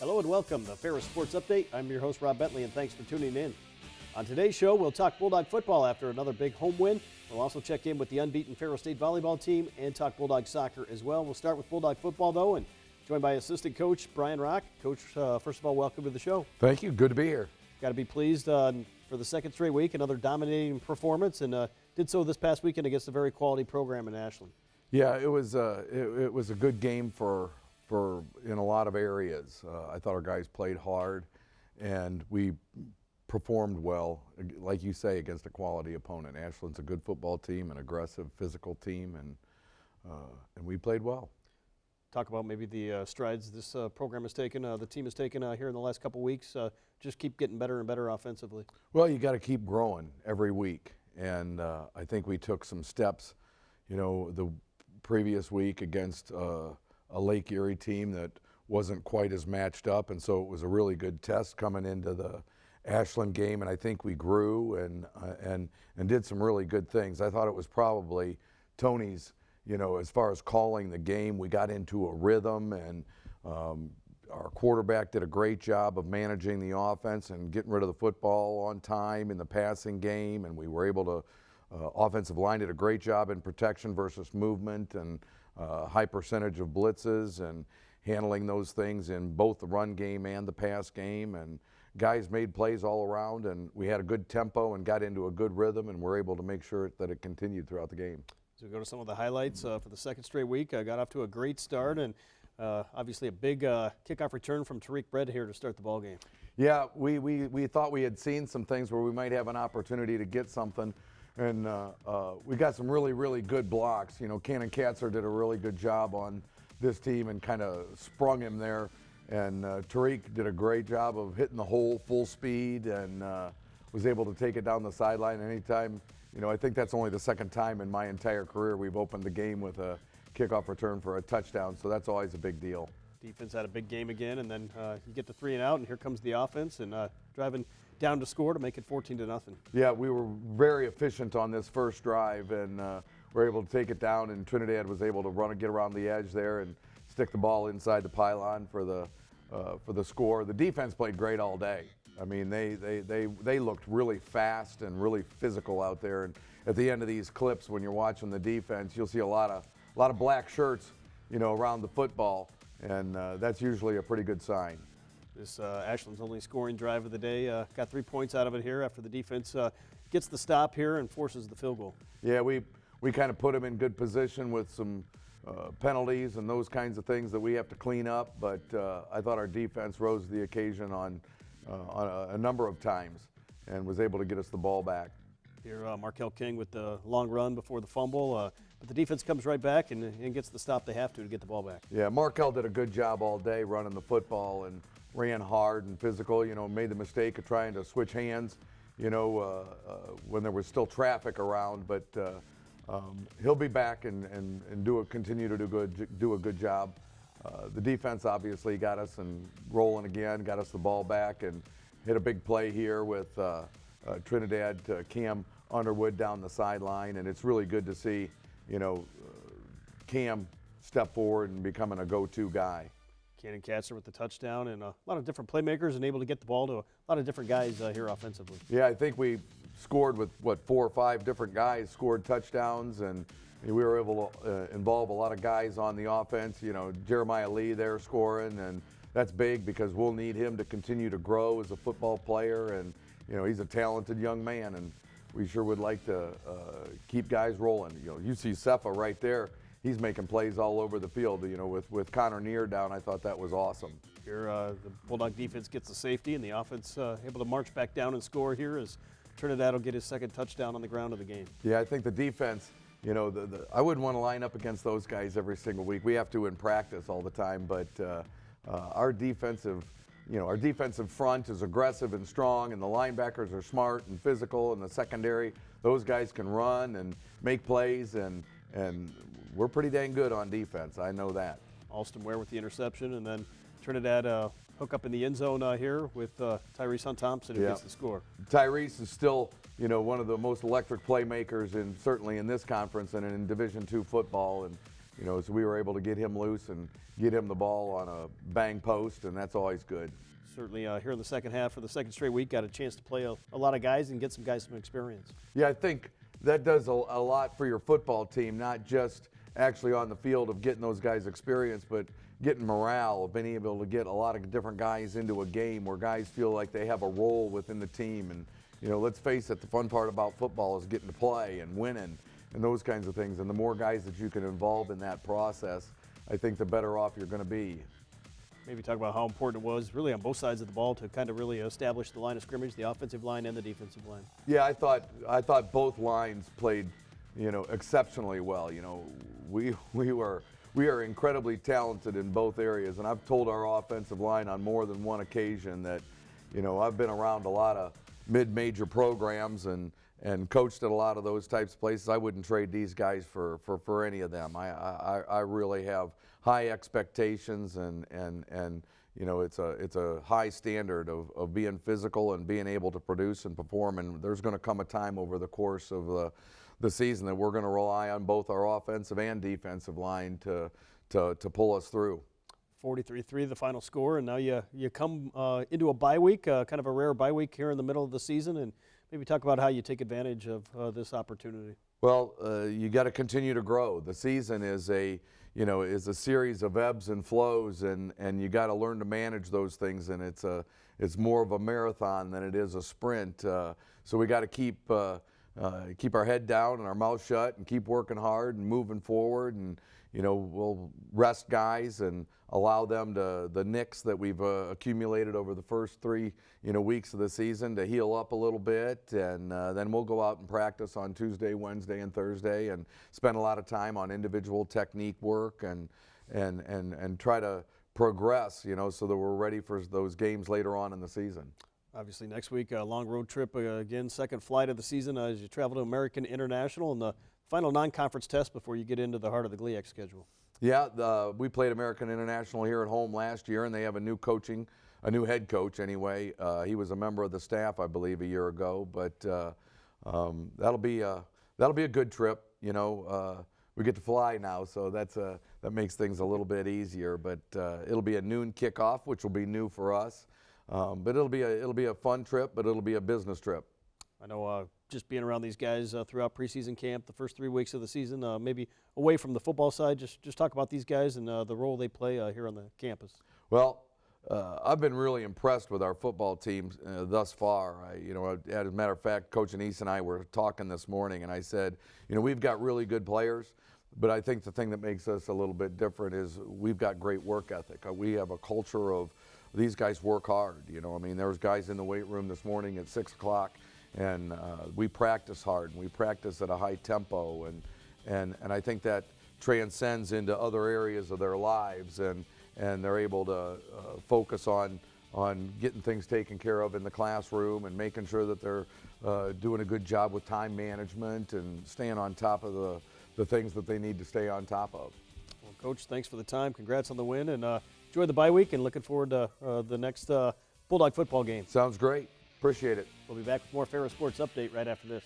Hello and welcome to Ferris Sports Update. I'm your host, Rob Bentley, and thanks for tuning in. On today's show, we'll talk Bulldog football after another big home win. We'll also check in with the unbeaten Ferris State volleyball team and talk Bulldog soccer as well. We'll start with Bulldog football, though, and joined by assistant coach Brian Rock. Coach, first of all, welcome to the show. Thank you. Good to be here. Got to be pleased for the second straight week, another dominating performance, and did so this past weekend against a very quality program in Ashland. Yeah, it was a good game for in a lot of areas. I thought our guys played hard, and we performed well, like you say, against a quality opponent. Ashland's a good football team, an aggressive, physical team, and we played well. Talk about maybe the strides this program has taken, the team has taken here in the last couple weeks. Just keep getting better and better offensively. Well, you got to keep growing every week, and I think we took some steps. You know, the previous week against a Lake Erie team that wasn't quite as matched up, and so it was a really good test coming into the Ashland game, and I think we grew and did some really good things. I thought it was probably Tony's, you know, as far as calling the game, we got into a rhythm, and our quarterback did a great job of managing the offense and getting rid of the football on time in the passing game, and we were able to, offensive line did a great job in protection versus movement and high percentage of blitzes and handling those things in both the run game and the pass game, and guys made plays all around, and we had a good tempo and got into a good rhythm, and we're able to make sure that it continued throughout the game. So we go to some of the highlights for the second straight week. I got off to a great start, and obviously a big kickoff return from Tariq Bread here to start the ball game. Yeah, we thought we had seen some things where we might have an opportunity to get something, and we got some really good blocks. You know, Cannon Katzer did a really good job on this team and kind of sprung him there, and Tariq did a great job of hitting the hole full speed and was able to take it down the sideline anytime. You know, I think that's only the second time in my entire career we've opened the game with a kickoff return for a touchdown, so that's always a big deal. Defense had a big game again, and then you get the 3 and out, and here comes the offense, and driving down to score to make it 14-0. Yeah, we were very efficient on this first drive, and were able to take it down, and Trinidad was able to get around the edge there and stick the ball inside the pylon for the score. The defense played great all day. I mean, they looked really fast and really physical out there. And at the end of these clips, when you're watching the defense, you'll see a lot of black shirts, you know, around the football, and that's usually a pretty good sign. This Ashland's only scoring drive of the day got 3 points out of it here after the defense gets the stop here and forces the field goal. Yeah, we kind of put them in good position with some penalties and those kinds of things that we have to clean up, but I thought our defense rose to the occasion on a number of times and was able to get us the ball back. Here, Markel King with the long run before the fumble, but the defense comes right back and gets the stop they have to get the ball back. Yeah, Markel did a good job all day running the football and ran hard and physical, you know, made the mistake of trying to switch hands, you know, when there was still traffic around, but he'll be back and continue to do a good job. The defense obviously got us and rolling again, got us the ball back, and hit a big play here with Trinidad Cam Underwood down the sideline, and it's really good to see, you know, Cam step forward and becoming a go-to guy. Cannon Katzer with the touchdown, and a lot of different playmakers and able to get the ball to a lot of different guys here offensively. Yeah, I think we scored with, 4 or 5 different guys scored touchdowns, and we were able to involve a lot of guys on the offense. You know, Jeremiah Lee there scoring, and that's big because we'll need him to continue to grow as a football player, and, you know, he's a talented young man, and we sure would like to keep guys rolling. You know, you see Sefa right there. He's making plays all over the field. You know, with Connor Neer down, I thought that was awesome. Here, the Bulldog defense gets the safety, and the offense able to march back down and score here as Trinidad will get his second touchdown on the ground of the game. Yeah, I think the defense, you know, I wouldn't want to line up against those guys every single week. We have to in practice all the time, but our defensive front is aggressive and strong, and the linebackers are smart and physical, and the secondary, those guys can run and make plays, and we're pretty dang good on defense. I know that. Alston Ware with the interception, and then Trinidad hook up in the end zone here with Tyrese Hunt-Thompson who gets the score. Tyrese is still, you know, one of the most electric playmakers certainly in this conference and in Division II football, and You know, so we were able to get him loose and get him the ball on a bang post, and that's always good. Certainly here in the second half for the second straight week, got a chance to play a lot of guys and get some guys some experience. Yeah, I think that does a lot for your football team, not just actually on the field of getting those guys experience, but getting morale, of being able to get a lot of different guys into a game where guys feel like they have a role within the team. And, you know, let's face it, the fun part about football is getting to play and winning and those kinds of things. And the more guys that you can involve in that process, I think the better off you're going to be. Maybe talk about how important it was really on both sides of the ball to kind of really establish the line of scrimmage, the offensive line and the defensive line. Yeah, I thought both lines played, you know, exceptionally well. You know, we are incredibly talented in both areas, and I've told our offensive line on more than one occasion that, you know, I've been around a lot of mid-major programs and coached at a lot of those types of places. I wouldn't trade these guys for any of them. I really have high expectations, and you know, it's a high standard of being physical and being able to produce and perform. And there's going to come a time over the course of the season that we're going to rely on both our offensive and defensive line to pull us through. 43-3 the final score, and now you come into a bye week, kind of a rare bye week here in the middle of the season, and maybe talk about how you take advantage of this opportunity. Well, you got to continue to grow. The season is a series of ebbs and flows, and you got to learn to manage those things. And it's more of a marathon than it is a sprint. So we got to keep our head down and our mouth shut and keep working hard and moving forward. And you know, we'll rest guys and allow them the nicks that we've accumulated over the first 3 weeks of the season to heal up a little bit, and then we'll go out and practice on Tuesday, Wednesday, and Thursday, and spend a lot of time on individual technique work and try to progress, you know, so that we're ready for those games later on in the season. Obviously, next week, a long road trip again, second flight of the season as you travel to American International and the final non-conference test before you get into the heart of the GLIAC schedule. Yeah, we played American International here at home last year, and they have a new head coach anyway. He was a member of the staff, I believe, a year ago. But that'll be a good trip. You know, we get to fly now, so that makes things a little bit easier. But it'll be a noon kickoff, which will be new for us. But it'll be a fun trip, but it'll be a business trip. I know just being around these guys throughout preseason camp, the first 3 weeks of the season, maybe away from the football side, just talk about these guys and the role they play here on the campus. Well, I've been really impressed with our football team thus far. As a matter of fact, Coach Annese and I were talking this morning, and I said, you know, we've got really good players, but I think the thing that makes us a little bit different is we've got great work ethic. We have a culture of these guys work hard. You know, I mean, there was guys in the weight room this morning at 6 o'clock. And we practice hard, and we practice at a high tempo, and I think that transcends into other areas of their lives, and they're able to focus on getting things taken care of in the classroom and making sure that they're doing a good job with time management and staying on top of the things that they need to stay on top of. Well, Coach, thanks for the time. Congrats on the win, and enjoy the bye week, and looking forward to the next Bulldog football game. Sounds great. Appreciate it. We'll be back with more Ferris Sports Update right after this.